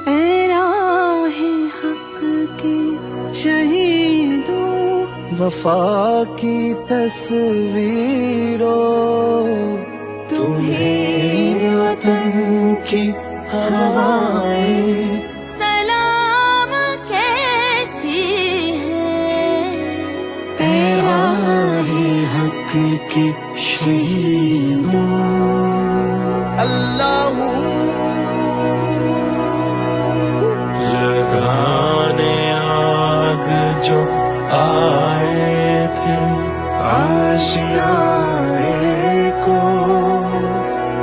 اے راہ حق کے شہیدوں، وفا کی تصویروں، تمہیں وطن کی ہوائیں سلام کہتی ہیں۔ اے راہ حق کے شہیدوں، اللہ لگانے آگ جو آئے تھے آشیانے کو،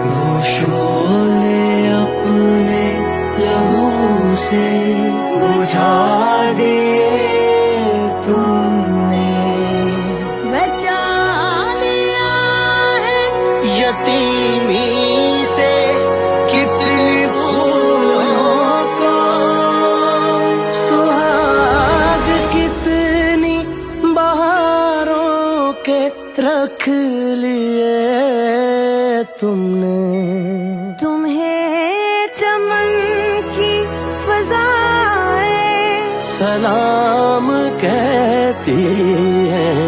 وہ شعلے اپنے لہو سے بجھا دیے تم نے، بچا لیا ہے یتیمی سے کتنی پھولوں کو، سہاگ کتنی بہاروں کے رکھ لیے تم نے، تمہیں چمن کی فضائیں سلام کہتی ہیں۔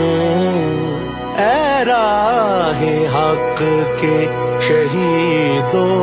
اے راہ حق کے شہیدوں،